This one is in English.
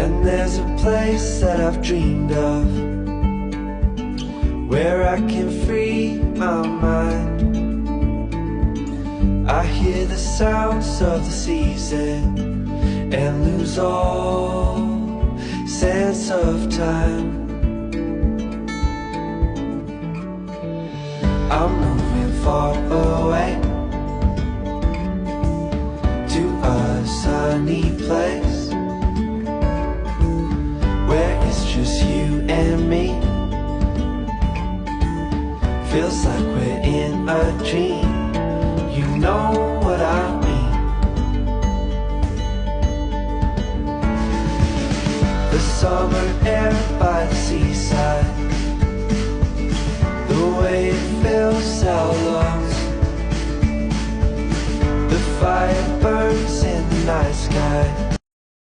And there's a place that I've dreamed of, where I can free my mind. I hear the sounds of the season and lose all sense of time. I'm moving far away to a sunny place where it's just you and me. Feels like we're in a dream. You know what I mean. The summer air by the seaside, the way it fills our lungs, the fire burns in the night sky.